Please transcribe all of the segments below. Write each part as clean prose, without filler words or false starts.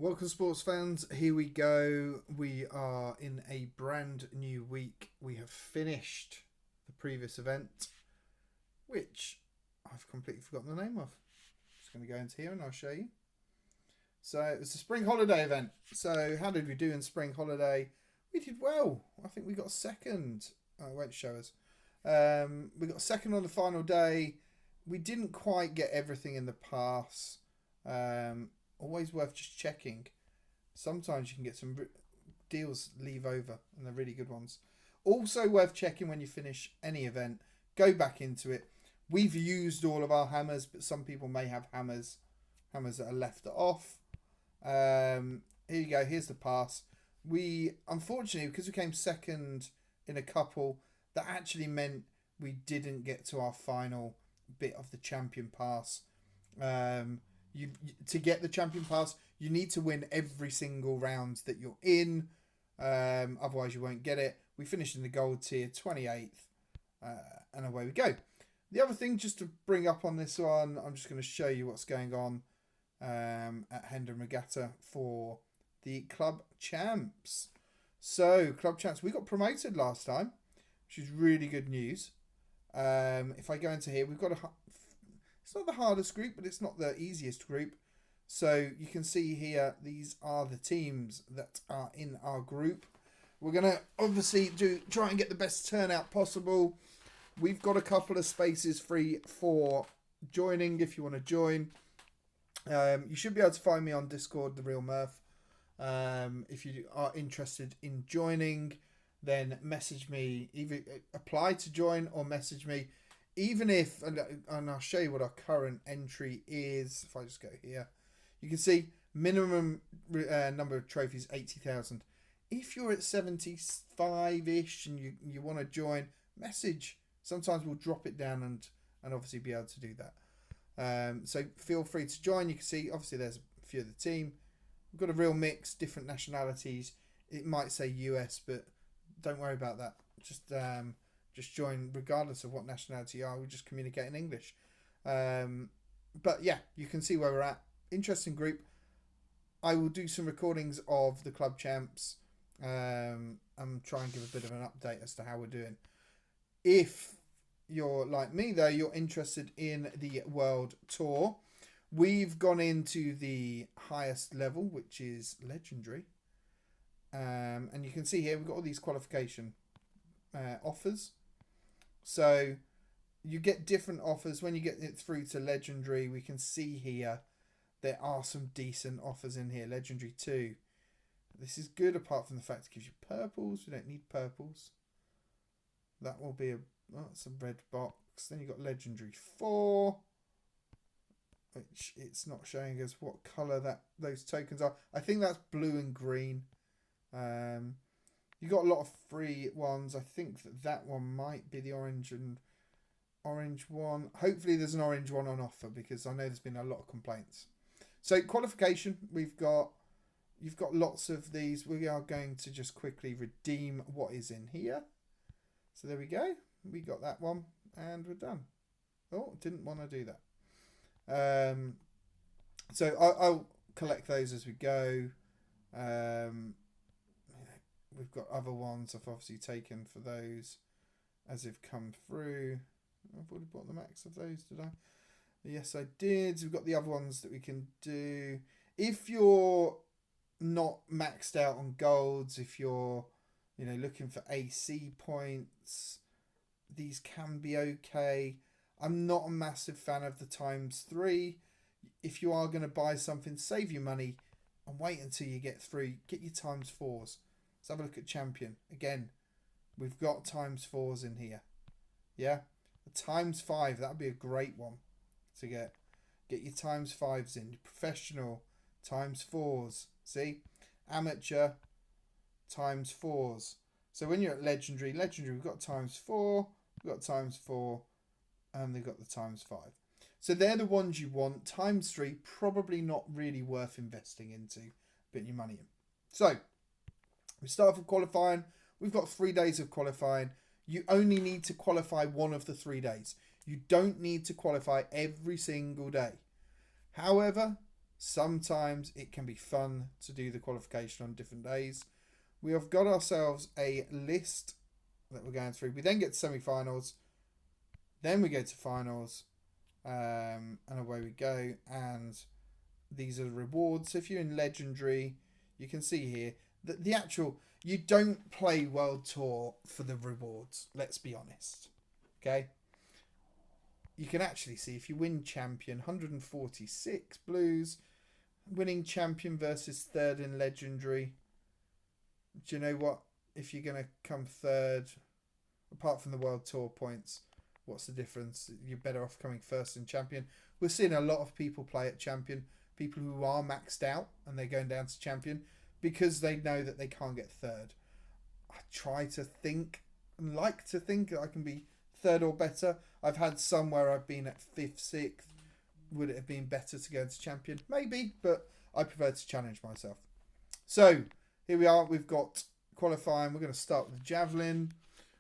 Welcome, sports fans. Here we go. We are in a brand new week. We have finished the previous event, which I've completely forgotten the name of. Just going to go into here and I'll show you. So it was the spring holiday event. So how did we do in spring holiday? We did well. I think we got second. Oh, it won't show us. We got second on the final day. We didn't quite get everything in the pass. Always worth just checking. Sometimes you can get some deals leave over, and they're really good ones. Also worth checking when you finish any event. Go back into it. We've used all of our hammers, but some people may have hammers that are left off. Here you go. Here's the pass. We, unfortunately, because we came second in a couple, that actually meant we didn't get to our final bit of the champion pass. To get the champion pass, you need to win every single round that you're in. Otherwise, you won't get it. We finished in the gold tier, 28th, and away we go. The other thing, just to bring up on this one, I'm just going to show you what's going on at Hendon Regatta for the club champs. So, club champs, we got promoted last time, which is really good news. If I go into here, we've got it's not the hardest group, but it's not the easiest group. So you can see here, these are the teams that are in our group. We're going to obviously try and get the best turnout possible. We've got a couple of spaces free for joining if you want to join. You should be able to find me on Discord, The Real Murph. If you are interested in joining, then message me. Either apply to join or message me. Even if, and I'll show you what our current entry is. If I just go here, you can see minimum number of trophies, 80,000. If you're at 75-ish and you want to join, message. Sometimes we'll drop it down and obviously be able to do that. So feel free to join. You can see, obviously, there's a few of the team. We've got a real mix, different nationalities. It might say US, but don't worry about that. Just join regardless of what nationality you are. We just communicate in English. But yeah, you can see where we're at. Interesting group. I will do some recordings of the club champs and try and give a bit of an update as to how we're doing. If you're like me, though, you're interested in the World Tour, we've gone into the highest level, which is Legendary. And you can see here, we've got all these qualification offers. So you get different offers. When you get it through to Legendary, we can see here there are some decent offers in here. Legendary 2. This is good apart from the fact it gives you purples. We don't need purples. That will be it's a red box. Then you've got Legendary 4, which it's not showing us what colour those tokens are. I think that's blue and green. You got a lot of free ones. I think that one might be the orange one. Hopefully there's an orange one on offer because I know there's been a lot of complaints. So qualification, you've got lots of these. We are going to just quickly redeem what is in here. So there we go. We got that one and we're done. Oh, didn't want to do that. So I'll collect those as we go. We've got other ones I've obviously taken for those as they've come through. I've already bought the max of those, did I? Yes, I did. We've got the other ones that we can do. If you're not maxed out on golds, if you're looking for AC points, these can be okay. I'm not a massive fan of the ×3. If you are going to buy something, save your money and wait until you get through. Get your ×4s. Let's have a look at champion. Again, we've got ×4s in here. Yeah? A ×5, that would be a great one to get. Get your ×5s in. Professional, ×4s. See? Amateur, ×4s. So when you're at Legendary, we've got ×4, we've got ×4, and they've got the ×5. So they're the ones you want. ×3, probably not really worth investing into, putting your money in. So, we start off with qualifying. We've got 3 days of qualifying. You only need to qualify one of the 3 days. You don't need to qualify every single day. However, Sometimes it can be fun to do the qualification on different days. We have got ourselves a list that we're going through. We then get to semi-finals, then we go to finals, and away we go. And these are the rewards. So if you're in Legendary, you can see here that the actual, you don't play World Tour for the rewards, let's be honest. Okay? You can actually see if you win Champion, 146 blues, winning Champion versus third in Legendary. Do you know what? If you're going to come third, apart from the World Tour points, what's the difference? You're better off coming first in Champion. We're seeing a lot of people play at Champion, people who are maxed out and they're going down to Champion because they know that they can't get third. I try to think, and like to think that I can be third or better. I've had some where I've been at 5th, 6th. Would it have been better to go into Champion? Maybe, but I prefer to challenge myself. So, here we are. We've got qualifying. We're going to start with the javelin.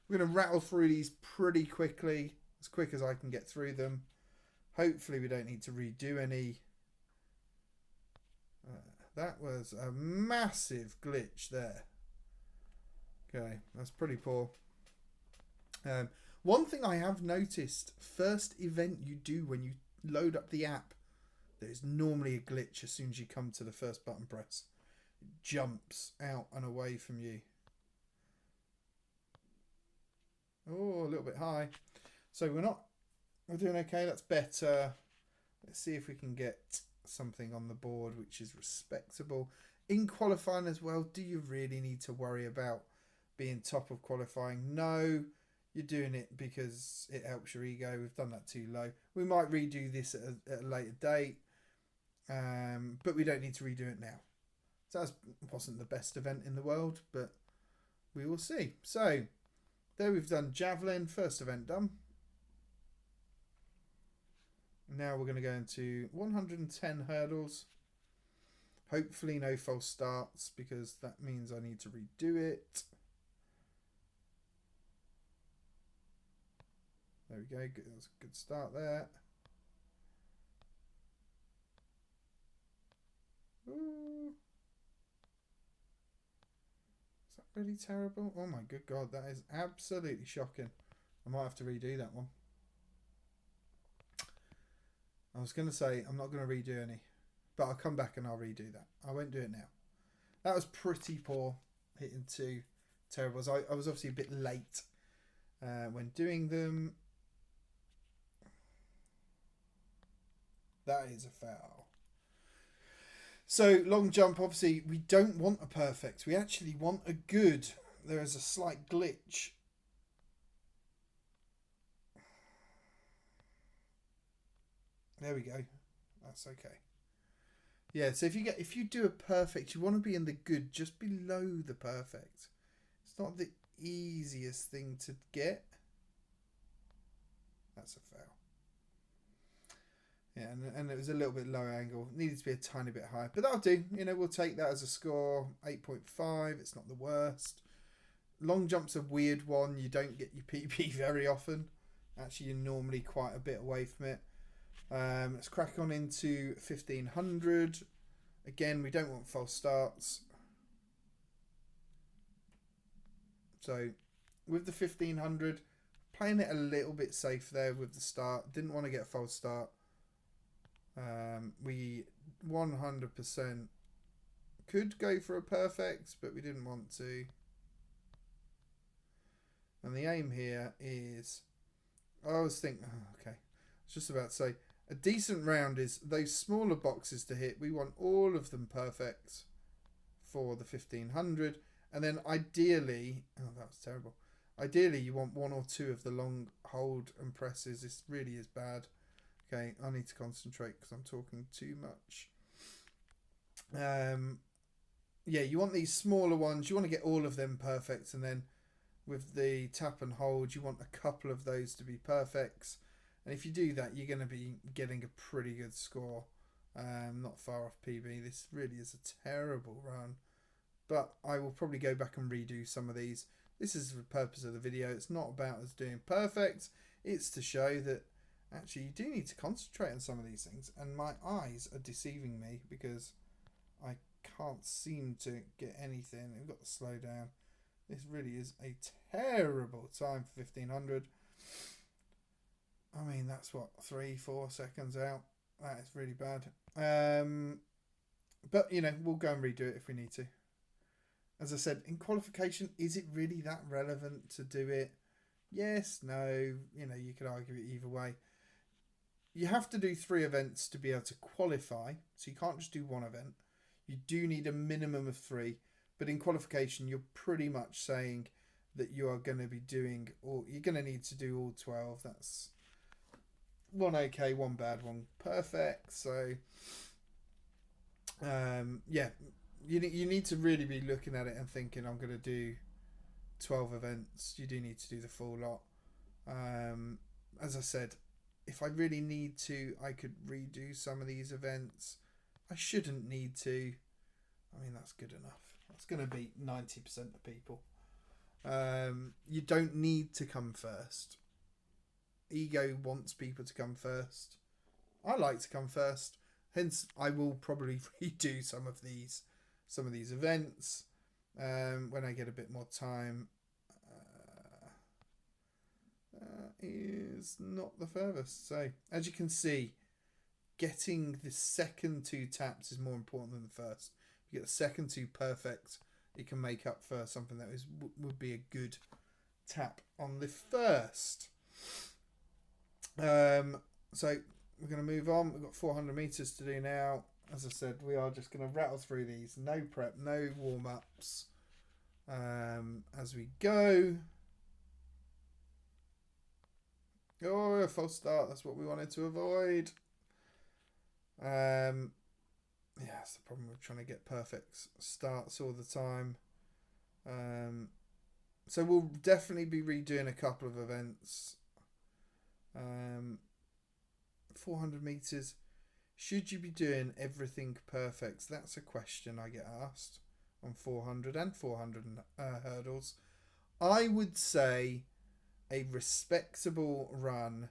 We're going to rattle through these pretty quickly, as quick as I can get through them. Hopefully we don't need to redo any. That was a massive glitch there. Okay, that's pretty poor. One thing I have noticed, first event you do when you load up the app, there's normally a glitch as soon as you come to the first button press. It jumps out and away from you. Oh, a little bit high. So we're doing okay, that's better. Let's see if we can get something on the board which is respectable. In qualifying as well, do you really need to worry about being top of qualifying? No, you're doing it because it helps your ego. We've done that too low. We might redo this at a later date, but we don't need to redo it now. So that wasn't the best event in the world, but we will see. So there we've done javelin, first event done. Now we're going to go into 110 hurdles. Hopefully no false starts because that means I need to redo it. There we go. That was a good start there. Ooh. Is that really terrible? Oh my good God, that is absolutely shocking. I might have to redo that one. I was going to say I'm not going to redo any, but I'll come back and I'll redo that. I won't do it now. That was pretty poor, hitting 2 terribles. I was obviously a bit late when doing them. That is a foul. So long jump, obviously we don't want a perfect. We actually want a good. There is a slight glitch. There we go. That's okay. Yeah, so if you do a perfect, you want to be in the good, just below the perfect. It's not the easiest thing to get. That's a fail. Yeah, and it was a little bit low angle. It needed to be a tiny bit higher. But that'll do. You know, we'll take that as a score. 8.5. It's not the worst. Long jump's a weird one. You don't get your PB very often. Actually, you're normally quite a bit away from it. Let's crack on into 1500. Again, we don't want false starts. So with the 1500, playing it a little bit safe there with the start. Didn't want to get a false start. We 100% could go for a perfect, but we didn't want to. And the aim here is, I was thinking, okay, I was just about to say, a decent round is those smaller boxes to hit. We want all of them perfect for the 1500. And then ideally, oh, that was terrible. Ideally, you want 1 or 2 of the long hold and presses. This really is bad. Okay, I need to concentrate because I'm talking too much. Yeah, you want these smaller ones. You want to get all of them perfect. And then with the tap and hold, you want a couple of those to be perfects. And if you do that, you're going to be getting a pretty good score. Not far off PB. This really is a terrible run. But I will probably go back and redo some of these. This is the purpose of the video. It's not about us doing perfect. It's to show that actually, you do need to concentrate on some of these things. And my eyes are deceiving me because I can't seem to get anything. We've got to slow down. This really is a terrible time for 1500. I mean, that's what, 3-4 seconds out. That is really bad. But, you know, we'll go and redo it if we need to. As I said, in qualification, is it really that relevant to do it? Yes, no. You know, you could argue it either way. You have to do 3 events to be able to qualify. So you can't just do 1 event. You do need a minimum of 3. But in qualification, you're pretty much saying that you are going to be doing, or you're going to need to do all 12. That's 1 okay, 1 bad, 1 perfect. So, yeah, you need to really be looking at it and thinking, I'm going to do 12 events. You do need to do the full lot. As I said, if I really need to, I could redo some of these events. I shouldn't need to. I mean, that's good enough. That's going to beat 90% of people. You don't need to come first. Ego wants people to come first. I like to come first. Hence, I will probably redo some of these events when I get a bit more time. Is not the furthest. So, as you can see, getting the second 2 taps is more important than the first. If you get the second 2 perfect, it can make up for something that would be a good tap on the first. So we're going to move on. We've got 400 meters to do now. As I said, we are just going to rattle through these. No prep, no warm-ups as we go. Oh, a false start. That's what we wanted to avoid. Yeah, that's the problem with trying to get perfect starts all the time. So we'll definitely be redoing a couple of events. 400 meters. Should you be doing everything perfect? That's a question I get asked on 400 and 400 hurdles. I would say a respectable run.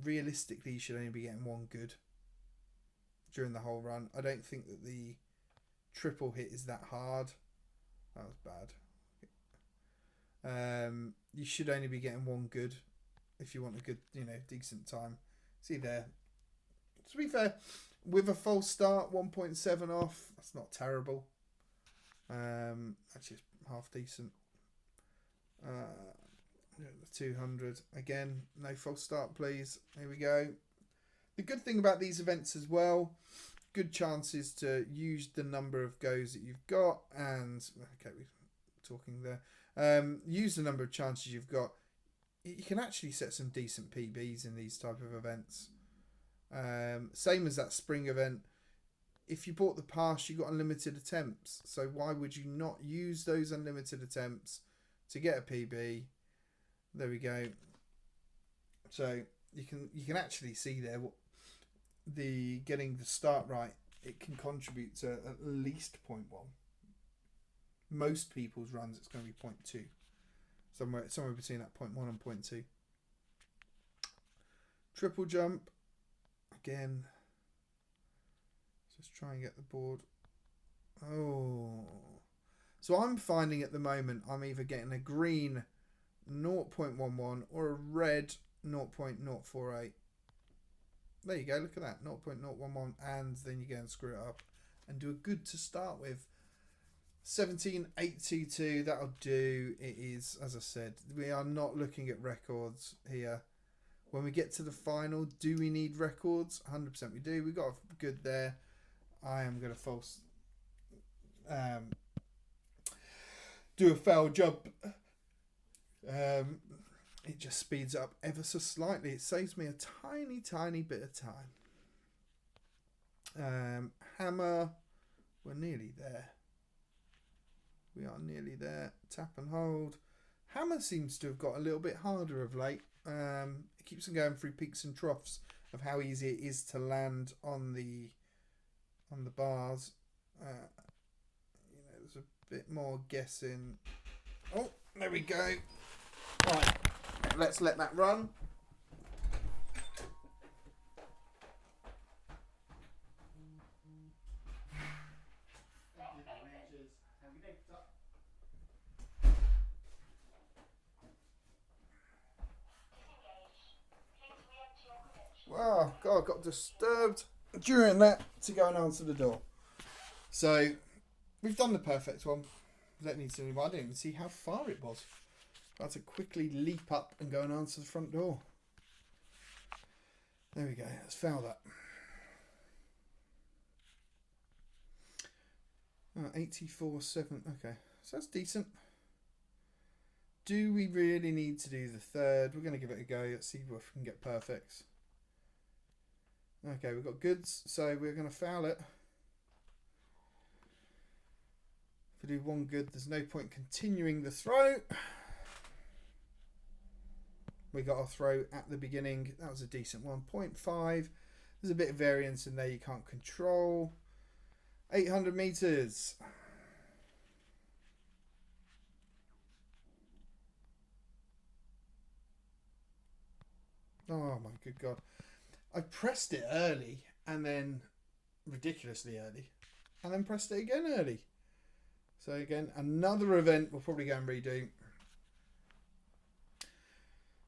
Realistically, you should only be getting 1 good during the whole run. I don't think that the triple hit is that hard. That was bad. You should only be getting 1 good if you want a good, decent time. See there. To be fair, with a false start, 1.7 off, that's not terrible. Actually, it's half decent. The 200 again, no false start, please. Here we go. The good thing about these events as well, good chances to use the number of goes that you've got, and okay, we're talking there. Use the number of chances you've got. You can actually set some decent PBs in these type of events. Same as that spring event. If you bought the pass, you got unlimited attempts. So why would you not use those unlimited attempts to get a PB? There we go. So you can actually see there what the getting the start right. It can contribute to at least 0.1. Most people's runs, it's going to be 0.2. Somewhere between that 0.1 and 0.2. Triple jump. Again. Just try and get the board. Oh. So I'm finding at the moment I'm either getting a green 0.11 or a red 0.048. There you go, look at that. 0.011, and then you go and screw it up and do a good to start with. 17.822, that'll do. It is, as I said, we are not looking at records here. When we get to the final, do we need records? 100% we do. We got a good there. I am going to false do a foul jump. It just speeds up ever so slightly. It saves me a tiny bit of time. Hammer, we're nearly there. We are nearly there. Tap and hold. Hammer seems to have got a little bit harder of late. It keeps on going through peaks and troughs of how easy it is to land on the bars. There's a bit more guessing. Oh, there we go. Right, let's let that run. God, I got disturbed during that to go and answer the door. So we've done the perfect one. I don't need to anymore. I didn't even see how far it was. I had to quickly leap up and go and answer the front door. There we go. Let's foul that. 84.7. Okay, so that's decent. Do we really need to do the third? We're going to give it a go. Let's see if we can get perfects. Okay, we've got goods, so we're going to foul it. If we do one good, there's no point continuing the throw. We got our throw at the beginning. That was a decent one. 0.5. There's a bit of variance in there you can't control. 800 meters. Oh my good God. I pressed it early and then ridiculously early and then pressed it again early. So again, another event we'll probably go and redo.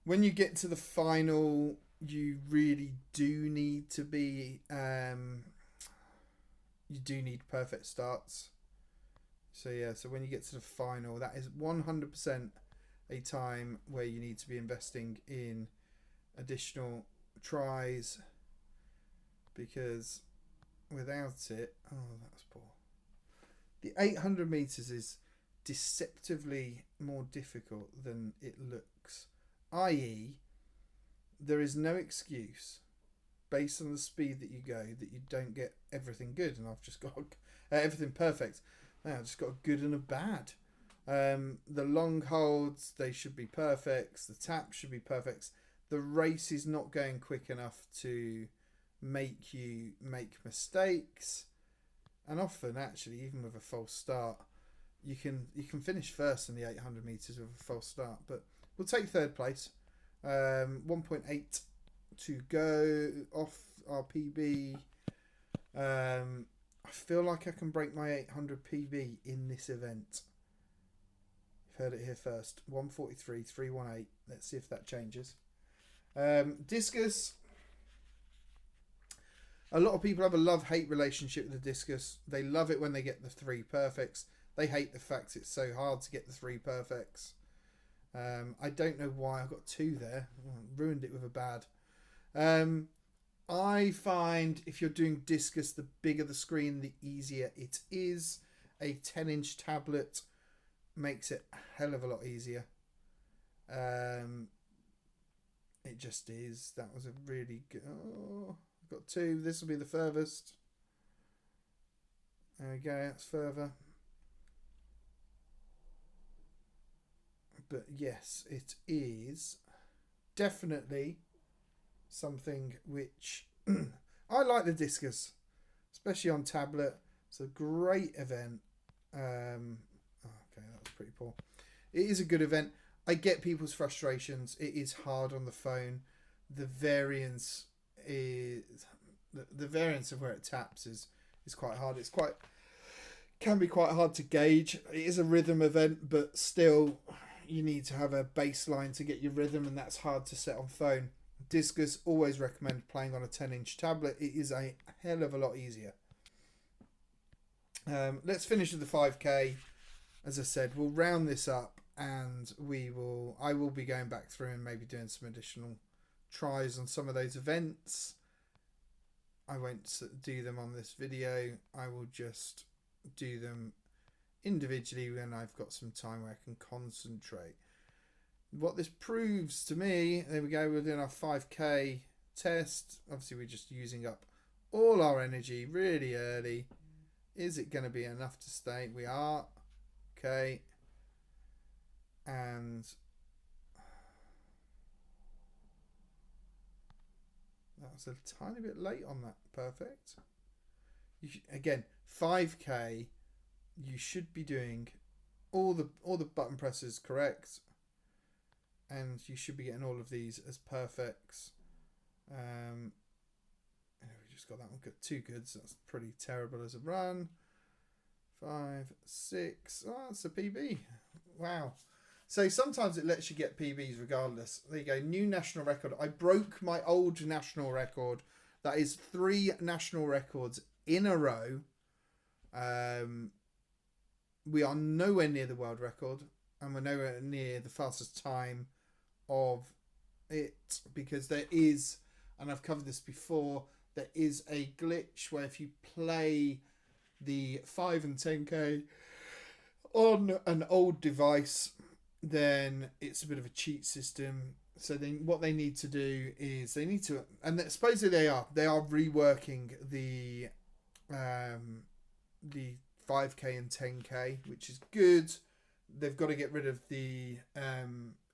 When you get to the final, you really do need to be, you do need perfect starts. So yeah, so when you get to the final, that is 100% a time where you need to be investing in additional tries, because without it, oh, that's poor. The 800 meters is deceptively more difficult than it looks, i.e. there is no excuse based on the speed that you go that you don't get everything good, and I've just got everything perfect. I've just got a good and a bad. The long holds, they should be perfects. The taps should be perfects. The race is not going quick enough to make you make mistakes, and often actually even with a false start you can finish first in the 800 meters with a false start, but we'll take third place. 1.8 to go off our PB. I feel like I can break my 800 PB in this event. You've heard it here first. 1:43.318. Let's see if that changes. Discus. A lot of people have a love-hate relationship with the discus. They love it when they get the 3 perfects. They hate the fact it's so hard to get the 3 perfects. I don't know why. I've got 2 there. Ruined it with a bad. I find if you're doing discus, the bigger the screen, the easier it is. A 10-inch tablet makes it a hell of a lot easier. It just is. That was a really good... Oh, I've got 2. This will be the furthest. There we go. That's further. But yes, it is definitely something which I like the discus, especially on tablet. It's a great event. Okay, that was pretty poor. It is a good event. I get people's frustrations. It is hard on the phone. The variance is the variance of where it taps is quite hard. Can be quite hard to gauge. It is a rhythm event, but still you need to have a baseline to get your rhythm, and that's hard to set on phone. Discus, always recommend playing on a 10-inch tablet. It is a hell of a lot easier. Let's finish with the 5K. As I said, we'll round this up, and I will be going back through and maybe doing some additional tries on some of those events. I won't do them on this video. I will just do them individually when I've got some time where I can concentrate. What this proves to me, there we go, we're doing our 5K test. Obviously we're just using up all our energy really early. Is it going to be enough to stay? We are. Okay. And that was a tiny bit late on that. Perfect. Again, 5K, you should be doing all the button presses correct, and you should be getting all of these as perfects. We just got that one. Got 2 goods. That's pretty terrible as a run. 5, 6. Oh, that's a PB. Wow. So sometimes it lets you get PBs regardless. There you go. New national record. I broke my old national record That is 3 national records in a row. We are nowhere near the world record, and we're nowhere near the fastest time of it, because there is, and I've covered this before, there is a glitch where if you play the 5 and 10k on an old device, then it's a bit of a cheat system. So then what they need to do is they need to, and supposedly they are reworking the 5k and 10k, which is good. They've got to get rid of the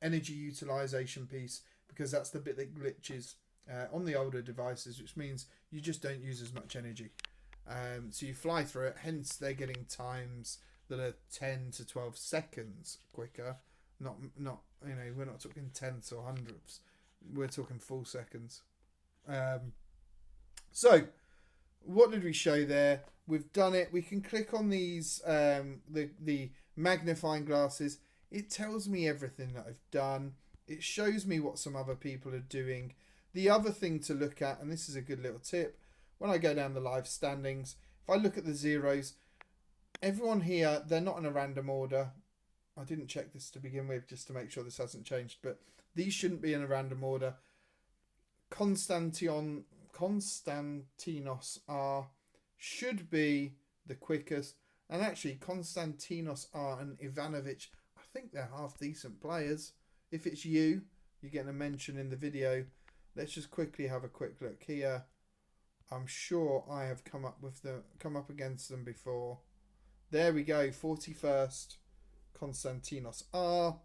energy utilization piece, because that's the bit that glitches on the older devices, which means you just don't use as much energy. So you fly through it, hence they're getting times that are 10 to 12 seconds quicker. Not we're not talking tenths or hundredths. We're talking full seconds. So what did we show there? We've done it. We can click on these the magnifying glasses. It tells me everything that I've done. It shows me what some other people are doing. The other thing to look at, and this is a good little tip, when I go down the live standings, if I look at the zeros, everyone here, they're not in a random order. I didn't check this to begin with just to make sure this hasn't changed, but these shouldn't be in a random order. Konstantinos R should be the quickest, and actually Konstantinos R and Ivanovic, I think they're half decent players. If it's you're getting a mention in the video. Let's just quickly have a quick look here. I'm sure I have come up against them before. There we go, 41st Konstantinos R.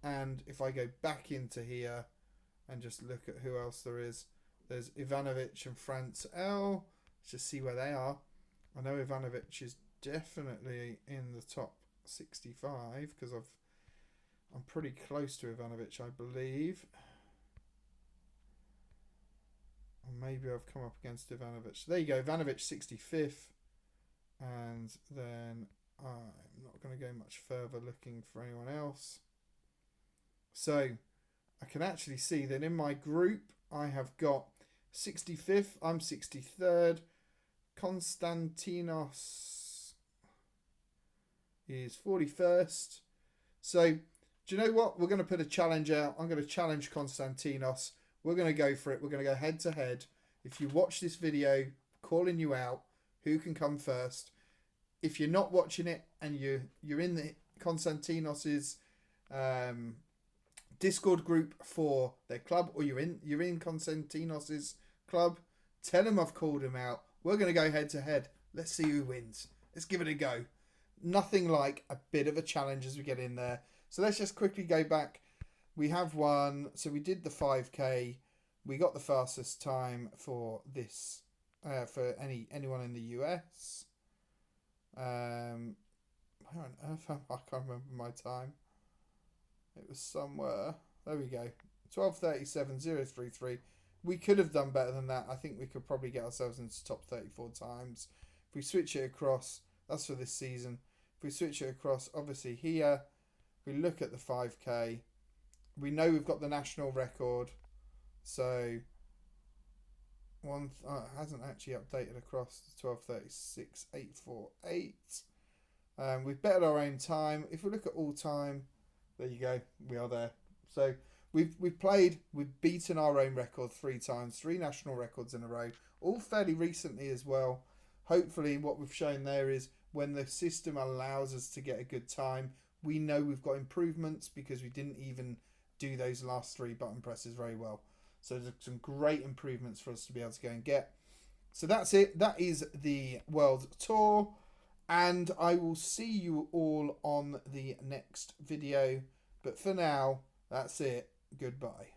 And if I go back into here and just look at who else there is, there's Ivanovic and France L. Let's just see where they are. I know Ivanovic is definitely in the top 65 because I'm pretty close to Ivanovic, I believe. Or maybe I've come up against Ivanovic. There you go, Ivanovic 65th. And then I'm not going to go much further looking for anyone else. So I can actually see that in my group I have got 65th, I'm 63rd. Konstantinos is 41st. So do you know what? We're going to put a challenge out. I'm going to challenge Konstantinos. We're going to go for it. We're going to go head to head. If you watch this video, calling you out, who can come first? If you're not watching it and you're in the Konstantinos's Discord group for their club, or you're in Konstantinos's club, tell him I've called him out. We're going to go head to head. Let's see who wins. Let's give it a go. Nothing like a bit of a challenge as we get in there. So let's just quickly go back. We have one. So we did the 5k. We got the fastest time for this for anyone in the US. Where on earth I can't remember my time. It was somewhere. There we go. 12:37.033. We could have done better than that. I think we could probably get ourselves into top 34 times. If we switch it across, that's for this season. If we switch it across, obviously here, we look at the 5k. We know we've got the national record. So it hasn't actually updated across the 12:36.848. We've bettered our own time. If we look at all time, there you go. We are there. So we've beaten our own record 3 times, 3 national records in a row, all fairly recently as well. Hopefully what we've shown there is when the system allows us to get a good time, we know we've got improvements because we didn't even do those last 3 button presses very well. So there's some great improvements for us to be able to go and get. So that's it. That is the World Tour. And I will see you all on the next video. But for now, that's it. Goodbye.